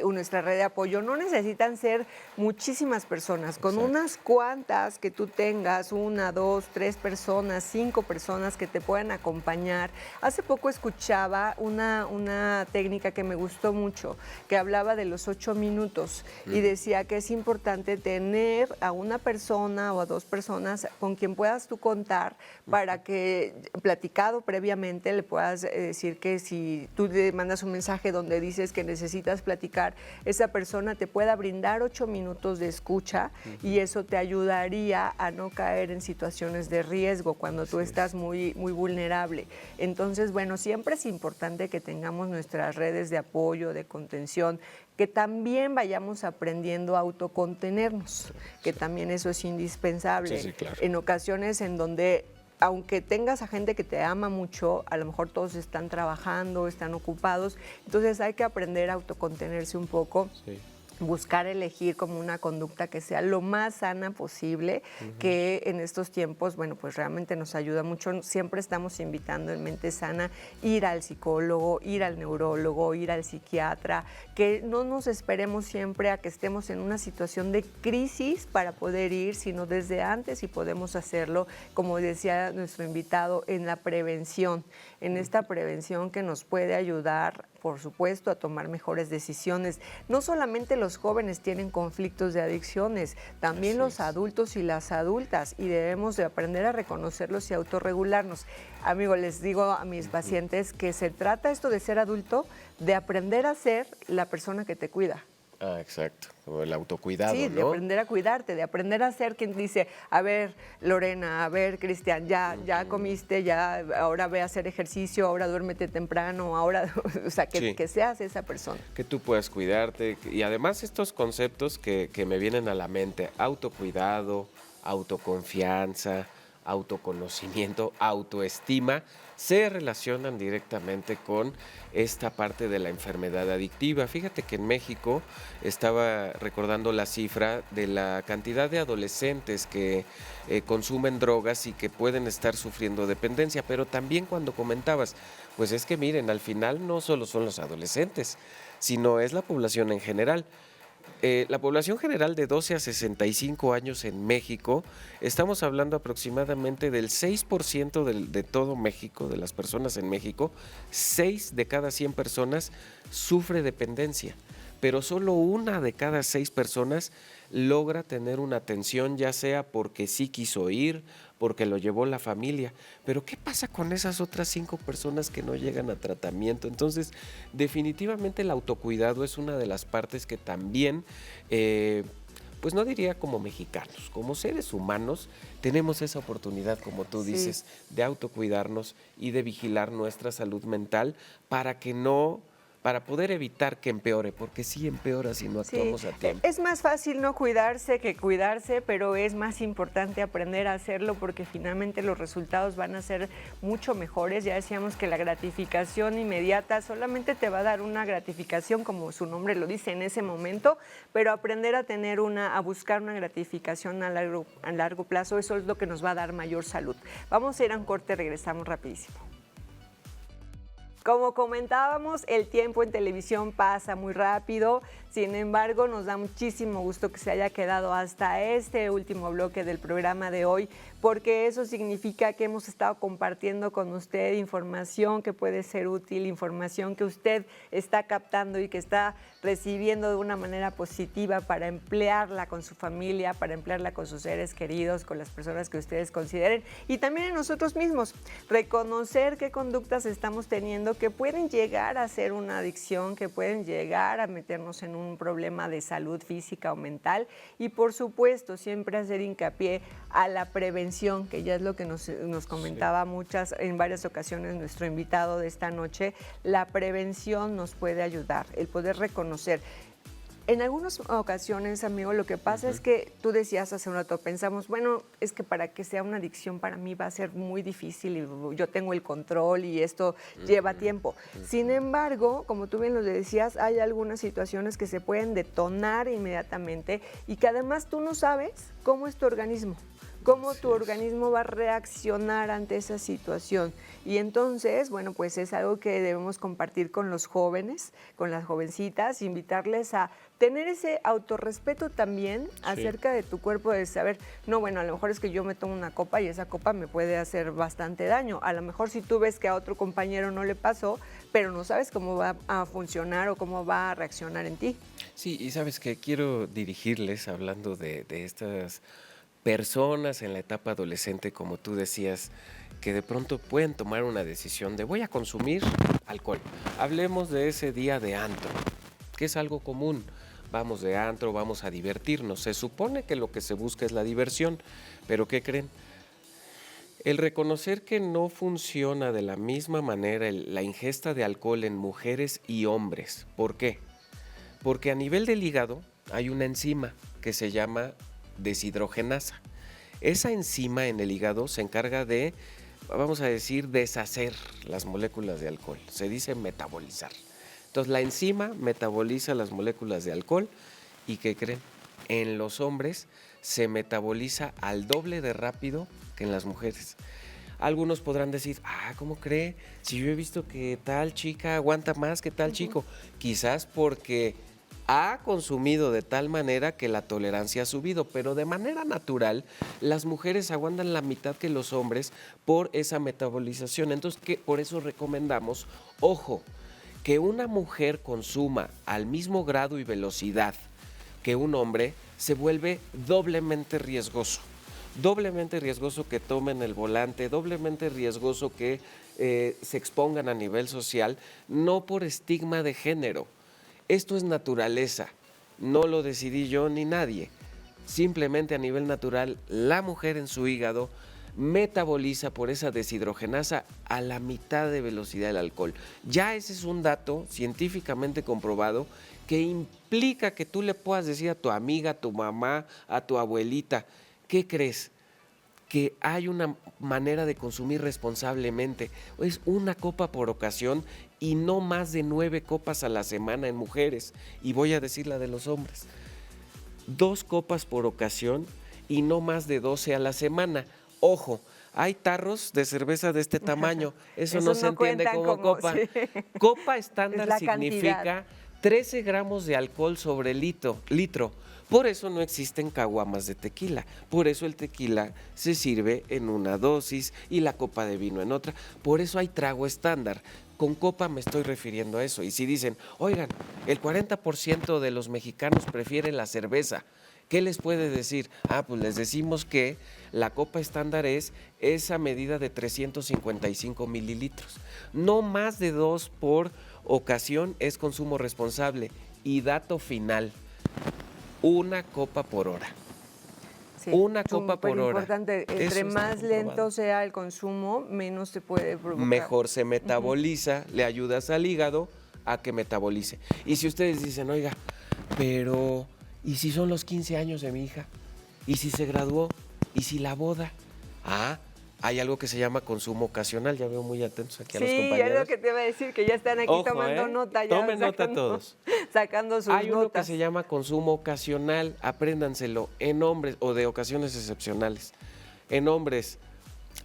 nuestra red de apoyo. No necesitan ser muchísimas personas, con Exacto. unas cuantas que tú tengas, 1, 2, 3 personas, 5 personas que te puedan acompañar. Hace poco escuchaba una técnica que me gustó mucho, que hablaba de los 8 minutos y decía que es importante tener a una persona o a 2 personas con quien puedas tú contar para que, platicado previamente, le puedas decir que si tú le mandas un mensaje donde dices que necesitas platicar, esa persona te pueda brindar 8 minutos de escucha y eso te ayudaría a no caer en situaciones de riesgo cuando tú estás muy, muy vulnerable. Entonces, bueno, siempre es importante que tengamos nuestras redes de apoyo, de contención, que también vayamos aprendiendo a autocontenernos, que también eso es indispensable. Sí, claro. En ocasiones en donde, aunque tengas a gente que te ama mucho, a lo mejor todos están trabajando, están ocupados, entonces hay que aprender a autocontenerse un poco. Sí. Buscar elegir como una conducta que sea lo más sana posible, que en estos tiempos, bueno, pues realmente nos ayuda mucho. Siempre estamos invitando en Mente Sana ir al psicólogo, ir al neurólogo, ir al psiquiatra, que no nos esperemos siempre a que estemos en una situación de crisis para poder ir, sino desde antes y podemos hacerlo, como decía nuestro invitado, en la prevención, en esta prevención que nos puede ayudar, por supuesto, a tomar mejores decisiones. No solamente los jóvenes tienen conflictos de adicciones, también Así los es. adultos y las adultas, y debemos de aprender a reconocerlos y autorregularnos. Amigo, les digo a mis pacientes que se trata esto de ser adulto, de aprender a ser la persona que te cuida. Ah, exacto. O el autocuidado, Sí, de ¿no? aprender a cuidarte, de aprender a ser quien dice, a ver, Lorena, a ver, Cristian, ya comiste, ya, ahora ve a hacer ejercicio, ahora duérmete temprano, ahora, o sea, Sí. que seas esa persona. Que tú puedas cuidarte. Y además estos conceptos que me vienen a la mente, autocuidado, autoconfianza, autoconocimiento, autoestima, se relacionan directamente con esta parte de la enfermedad adictiva. Fíjate que en México estaba recordando la cifra de la cantidad de adolescentes que consumen drogas y que pueden estar sufriendo dependencia, pero también cuando comentabas, pues es que miren, al final no solo son los adolescentes, sino es la población en general. La población general de 12 a 65 años en México, estamos hablando aproximadamente del 6% de todo México, de las personas en México, 6 de cada 100 personas sufre dependencia, pero solo 1 de cada 6 personas logra tener una atención, ya sea porque sí quiso ir, porque lo llevó la familia. Pero ¿qué pasa con esas otras 5 personas que no llegan a tratamiento? Entonces, definitivamente el autocuidado es una de las partes que también, pues no diría como mexicanos, como seres humanos, tenemos esa oportunidad, como tú Sí. dices, de autocuidarnos y de vigilar nuestra salud mental para que no... para poder evitar que empeore, porque sí empeora si no actuamos a tiempo. Es más fácil no cuidarse que cuidarse, pero es más importante aprender a hacerlo porque finalmente los resultados van a ser mucho mejores. Ya decíamos que la gratificación inmediata solamente te va a dar una gratificación, como su nombre lo dice, en ese momento, pero aprender a tener a buscar una gratificación a largo plazo, eso es lo que nos va a dar mayor salud. Vamos a ir a un corte, regresamos rapidísimo. Como comentábamos, el tiempo en televisión pasa muy rápido, sin embargo, nos da muchísimo gusto que se haya quedado hasta este último bloque del programa de hoy, porque eso significa que hemos estado compartiendo con usted información que puede ser útil, información que usted está captando y que está recibiendo de una manera positiva para emplearla con su familia, para emplearla con sus seres queridos, con las personas que ustedes consideren y también en nosotros mismos. Reconocer qué conductas estamos teniendo que pueden llegar a ser una adicción, que pueden llegar a meternos en un problema de salud física o mental y por supuesto siempre hacer hincapié a la prevención, que ya es lo que nos comentaba en varias ocasiones nuestro invitado de esta noche. La prevención nos puede ayudar, el poder reconocer. En algunas ocasiones, amigo, lo que pasa es que tú decías hace un rato, pensamos, bueno, es que para que sea una adicción para mí va a ser muy difícil y yo tengo el control y esto lleva tiempo. Sin embargo, como tú bien lo decías, hay algunas situaciones que se pueden detonar inmediatamente y que además tú no sabes cómo es tu organismo. Cómo tu organismo va a reaccionar ante esa situación. Y entonces, bueno, pues es algo que debemos compartir con los jóvenes, con las jovencitas, invitarles a tener ese autorrespeto también acerca de tu cuerpo, de saber, no, bueno, a lo mejor es que yo me tomo una copa y esa copa me puede hacer bastante daño. A lo mejor si tú ves que a otro compañero no le pasó, pero no sabes cómo va a funcionar o cómo va a reaccionar en ti. Sí, y sabes que quiero dirigirles, hablando de estas personas en la etapa adolescente, como tú decías, que de pronto pueden tomar una decisión de voy a consumir alcohol. Hablemos de ese día de antro, que es algo común. Vamos de antro, vamos a divertirnos. Se supone que lo que se busca es la diversión, pero ¿qué creen? El reconocer que no funciona de la misma manera la ingesta de alcohol en mujeres y hombres. ¿Por qué? Porque a nivel del hígado hay una enzima que se llama deshidrogenasa. Esa enzima en el hígado se encarga de, vamos a decir, deshacer las moléculas de alcohol. Se dice metabolizar. Entonces la enzima metaboliza las moléculas de alcohol y ¿qué creen? En los hombres se metaboliza al doble de rápido que en las mujeres. Algunos podrán decir, ¿cómo cree? Si yo he visto que tal chica aguanta más que tal chico. Quizás porque ha consumido de tal manera que la tolerancia ha subido, pero de manera natural las mujeres aguantan la mitad que los hombres por esa metabolización. Entonces, por eso recomendamos, ojo, que una mujer consuma al mismo grado y velocidad que un hombre se vuelve doblemente riesgoso. Doblemente riesgoso que tomen el volante, doblemente riesgoso que se expongan a nivel social, no por estigma de género. Esto es naturaleza, no lo decidí yo ni nadie. Simplemente a nivel natural, la mujer en su hígado metaboliza por esa deshidrogenasa a la mitad de velocidad del alcohol. Ya ese es un dato científicamente comprobado que implica que tú le puedas decir a tu amiga, a tu mamá, a tu abuelita, ¿qué crees? Que hay una manera de consumir responsablemente. Es una copa por ocasión y no más de 9 copas a la semana en mujeres. Y voy a decir la de los hombres. 2 copas por ocasión y no más de 12 a la semana. Ojo, hay tarros de cerveza de este tamaño. Eso no se entiende como copa. Sí. Copa estándar significa cantidad. 13 gramos de alcohol sobre litro. Por eso no existen caguamas de tequila, por eso el tequila se sirve en una dosis y la copa de vino en otra, por eso hay trago estándar. Con copa me estoy refiriendo a eso. Y si dicen, oigan, el 40% de los mexicanos prefiere la cerveza, ¿qué les puede decir? Pues les decimos que la copa estándar es esa medida de 355 mililitros. No más de 2 por ocasión es consumo responsable. Y dato final, una copa por hora. Sí, una copa por hora. Importante. Entre más lento sea el consumo, menos se puede provocar. Mejor se metaboliza, le ayudas al hígado a que metabolice. Y si ustedes dicen, oiga, pero ¿y si son los 15 años de mi hija? ¿Y si se graduó? ¿Y si la boda? Hay algo que se llama consumo ocasional. Ya veo muy atentos aquí a los compañeros. Sí, es lo que te iba a decir, que ya están aquí tomando nota. Ya tomen nota todos. Sacando sus notas. Hay uno que se llama consumo ocasional. Apréndanselo. En hombres, o de ocasiones excepcionales. En hombres,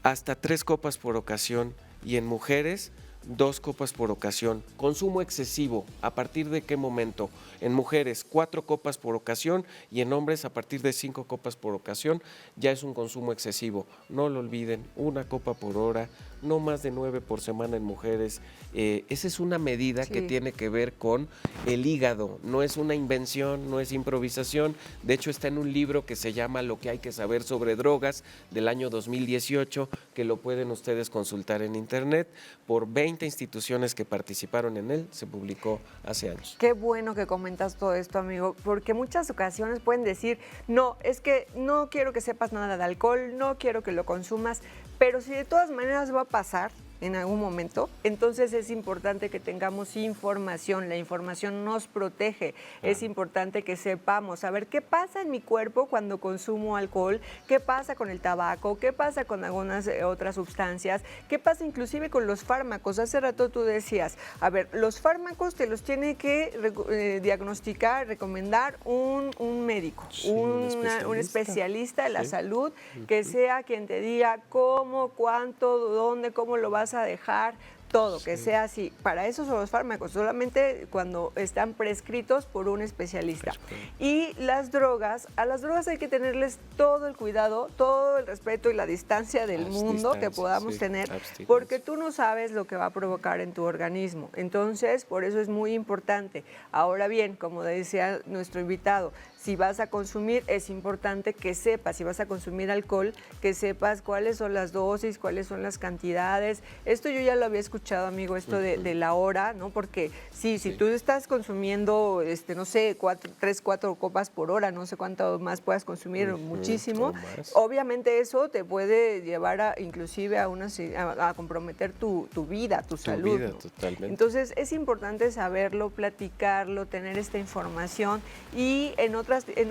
hasta 3 copas por ocasión. Y en mujeres, 2 copas por ocasión. Consumo excesivo, ¿a partir de qué momento? En mujeres, 4 copas por ocasión y en hombres, a partir de 5 copas por ocasión, ya es un consumo excesivo. No lo olviden, 1 copa por hora, no más de 9 por semana en mujeres. Esa es una medida que tiene que ver con el hígado, no es una invención, no es improvisación. De hecho, está en un libro que se llama Lo que hay que saber sobre drogas, del año 2018, que lo pueden ustedes consultar en internet. Por 20 instituciones que participaron en él, se publicó hace años. Qué bueno que comentas todo esto, amigo, porque muchas ocasiones pueden decir, no, es que no quiero que sepas nada de alcohol, no quiero que lo consumas, pero si de todas maneras va a pasar, en algún momento. Entonces es importante que tengamos información. La información nos protege. Es importante que sepamos saber qué pasa en mi cuerpo cuando consumo alcohol, qué pasa con el tabaco, qué pasa con algunas otras sustancias, qué pasa inclusive con los fármacos. Hace rato tú decías, a ver, los fármacos te los tiene que diagnosticar, recomendar un médico, Sí, un especialista de la salud, que sea quien te diga cómo, cuánto, dónde, cómo lo vas a dejar. Todo, que sea así. Para eso son los fármacos, solamente cuando están prescritos por un especialista. Y las drogas, a las drogas hay que tenerles todo el cuidado, todo el respeto y la distancia del mundo que podamos tener, porque tú no sabes lo que va a provocar en tu organismo. Entonces, por eso es muy importante. Ahora bien, como decía nuestro invitado, si vas a consumir, es importante que sepas, si vas a consumir alcohol, que sepas cuáles son las dosis, cuáles son las cantidades. Esto yo ya lo había escuchado, amigo, esto de la hora, ¿no? Porque si tú estás consumiendo, no sé, 3, 4 copas por hora, no sé cuánto más puedas consumir, muchísimo, obviamente eso te puede llevar inclusive a comprometer tu vida, tu salud. Vida, ¿no? totalmente. Entonces es importante saberlo, platicarlo, tener esta información y en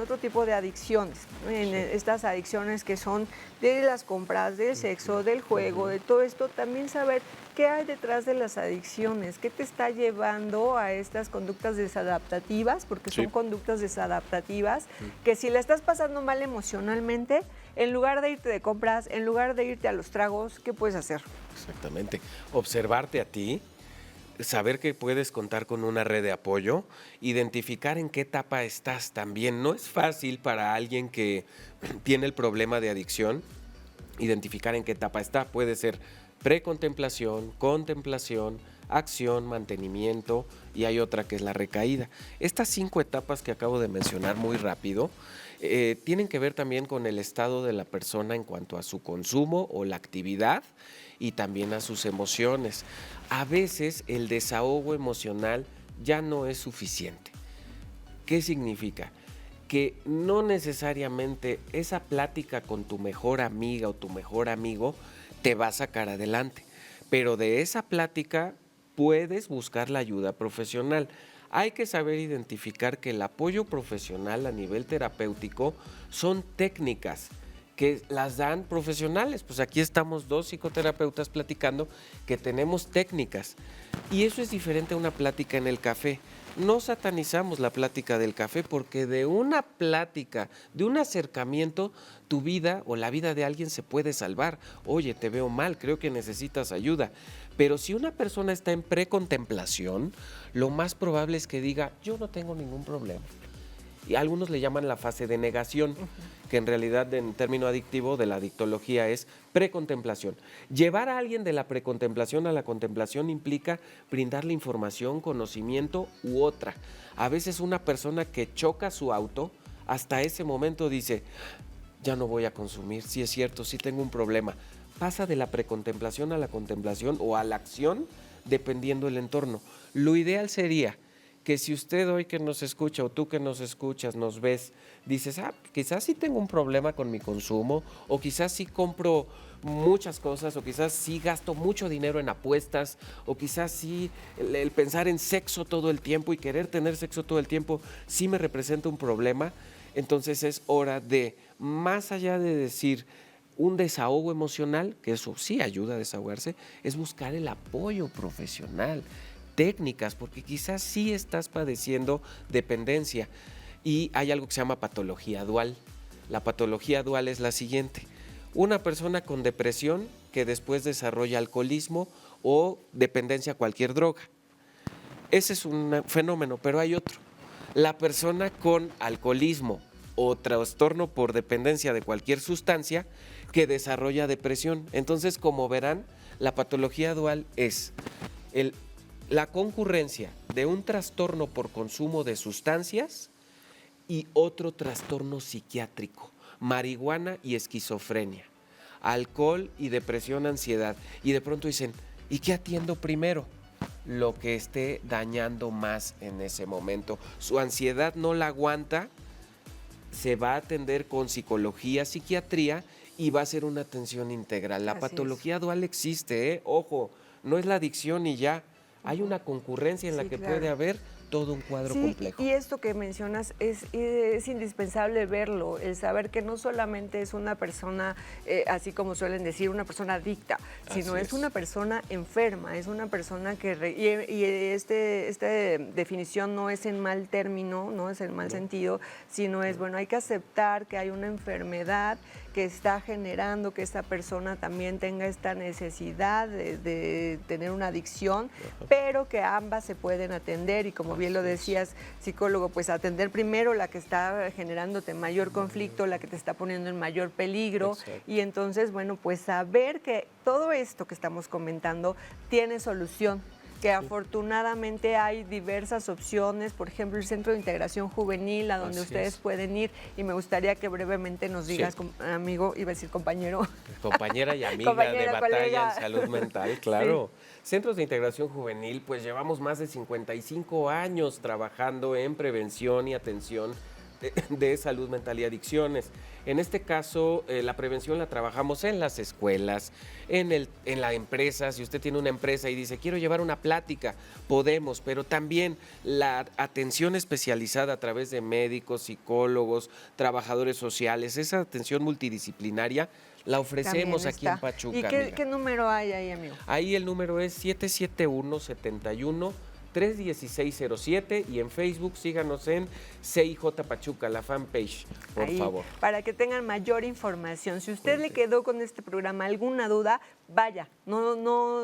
otro tipo de adicciones, ¿no? En estas adicciones que son de las compras, del sexo, del juego, de todo esto, también saber qué hay detrás de las adicciones, qué te está llevando a estas conductas desadaptativas, porque son conductas desadaptativas, que si la estás pasando mal emocionalmente, en lugar de irte de compras, en lugar de irte a los tragos, ¿qué puedes hacer? Exactamente. Observarte a ti, saber que puedes contar con una red de apoyo, identificar en qué etapa estás también. No es fácil para alguien que tiene el problema de adicción identificar en qué etapa está. Puede ser precontemplación, contemplación, acción, mantenimiento y hay otra que es la recaída. Estas 5 etapas que acabo de mencionar muy rápido tienen que ver también con el estado de la persona en cuanto a su consumo o la actividad y también a sus emociones. A veces el desahogo emocional ya no es suficiente. ¿Qué significa? Que no necesariamente esa plática con tu mejor amiga o tu mejor amigo te va a sacar adelante, pero de esa plática puedes buscar la ayuda profesional. Hay que saber identificar que el apoyo profesional a nivel terapéutico son técnicas que las dan profesionales. Pues aquí estamos 2 psicoterapeutas platicando que tenemos técnicas y eso es diferente a una plática en el café. No satanizamos la plática del café porque de una plática, de un acercamiento, tu vida o la vida de alguien se puede salvar. Oye, te veo mal, creo que necesitas ayuda. Pero si una persona está en precontemplación, lo más probable es que diga, yo no tengo ningún problema. Y algunos le llaman la fase de negación, que en realidad en término adictivo de la adictología es precontemplación. Llevar a alguien de la precontemplación a la contemplación implica brindarle información, conocimiento u otra. A veces una persona que choca su auto, hasta ese momento dice, ya no voy a consumir, sí es cierto, sí tengo un problema. Pasa de la precontemplación a la contemplación o a la acción dependiendo del entorno. Lo ideal sería que si usted hoy que nos escucha o tú que nos escuchas, nos ves, dices, quizás sí tengo un problema con mi consumo o quizás sí compro muchas cosas o quizás sí gasto mucho dinero en apuestas o quizás sí el pensar en sexo todo el tiempo y querer tener sexo todo el tiempo sí me representa un problema, entonces es hora de, más allá de decir un desahogo emocional, que eso sí ayuda a desahogarse, es buscar el apoyo profesional, técnicas, porque quizás sí estás padeciendo dependencia y hay algo que se llama patología dual. La patología dual es la siguiente: una persona con depresión que después desarrolla alcoholismo o dependencia a cualquier droga. Ese es un fenómeno, pero hay otro. La persona con alcoholismo o trastorno por dependencia de cualquier sustancia que desarrolla depresión. Entonces, como verán, la patología dual es la concurrencia de un trastorno por consumo de sustancias y otro trastorno psiquiátrico, marihuana y esquizofrenia, alcohol y depresión, ansiedad. Y de pronto dicen, ¿y qué atiendo primero? Lo que esté dañando más en ese momento. Su ansiedad no la aguanta se va a atender con psicología, psiquiatría y va a ser una atención integral. La Así patología dual existe, ¿eh? Ojo, no es la adicción y ya. Hay una concurrencia en la Sí, que claro. puede haber todo un cuadro complejo. Y esto que mencionas es indispensable verlo, el saber que no solamente es una persona, así como suelen decir, una persona adicta, sino Así es es. una persona enferma, es una persona que... esta definición no es en mal término, no es en mal sentido, sino es, bueno, hay que aceptar que hay una enfermedad que está generando que esta persona también tenga esta necesidad de tener una adicción, pero que ambas se pueden atender y como bien lo decías, psicólogo, pues atender primero la que está generándote mayor conflicto, la que te está poniendo en mayor peligro. Exacto. Y entonces, bueno, pues saber que todo esto que estamos comentando tiene solución, que afortunadamente hay diversas opciones, por ejemplo, el Centro de Integración Juvenil, a donde Así ustedes es. pueden ir, y me gustaría que brevemente nos digas, Sí. amigo, iba a decir compañero. Compañera y amiga Compañera, de batalla colega. en salud mental, claro. Centros de Integración Juvenil, pues llevamos más de 55 años trabajando en prevención y atención de salud mental y adicciones. En este caso, la prevención la trabajamos en las escuelas, en la empresa. Si usted tiene una empresa y dice, quiero llevar una plática, podemos, pero también la atención especializada a través de médicos, psicólogos, trabajadores sociales, esa atención multidisciplinaria la ofrecemos También aquí en está. Pachuca. ¿Y qué, amiga. qué número hay ahí, amigo? Ahí el número es 771-71-31607 y en Facebook síganos en CIJ Pachuca, la fanpage, por Ahí, favor. para que tengan mayor información. Si usted le quedó con este programa alguna duda, vaya, no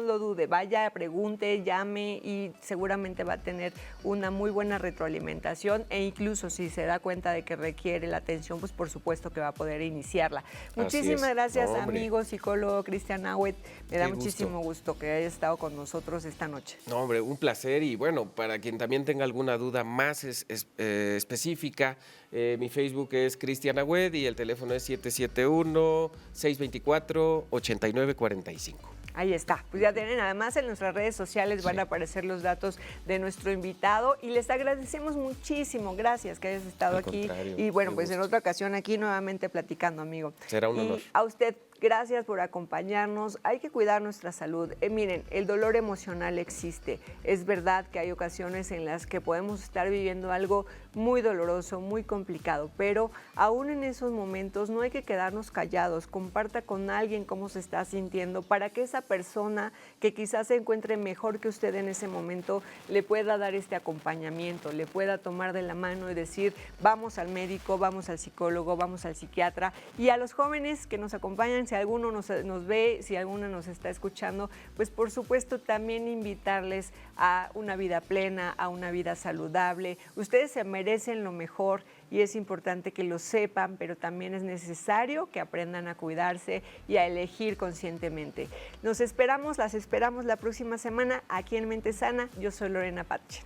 lo dude, vaya, pregunte, llame y seguramente va a tener una muy buena retroalimentación e incluso si se da cuenta de que requiere la atención, pues por supuesto que va a poder iniciarla. Muchísimas es. gracias, No, hombre. amigo psicólogo Cristian Agüet. Me da Qué gusto. muchísimo gusto que haya estado con nosotros esta noche. No, hombre, un placer y bueno, para quien también tenga alguna duda más específica, mi Facebook es Cristian Agüed y el teléfono es 771-624-8945. Ahí está, pues ya tienen, además en nuestras redes sociales van a aparecer los datos de nuestro invitado y les agradecemos muchísimo, gracias que hayas estado Al aquí contrario, y bueno, qué pues en gusto. otra ocasión aquí nuevamente platicando, amigo. Será un Y honor. a usted, gracias por acompañarnos, hay que cuidar nuestra salud. Miren, el dolor emocional existe, es verdad que hay ocasiones en las que podemos estar viviendo algo muy doloroso, muy complicado, pero aún en esos momentos no hay que quedarnos callados, comparta con alguien cómo se está sintiendo para que esa persona que quizás se encuentre mejor que usted en ese momento le pueda dar este acompañamiento, le pueda tomar de la mano y decir, vamos al médico, vamos al psicólogo, vamos al psiquiatra. Y a los jóvenes que nos acompañan, si alguno nos ve, si alguno nos está escuchando, pues por supuesto también invitarles a una vida plena, a una vida saludable. Ustedes se merecen lo mejor y es importante que lo sepan, pero también es necesario que aprendan a cuidarse y a elegir conscientemente. Las esperamos la próxima semana aquí en Mente Sana. Yo soy Lorena Pache.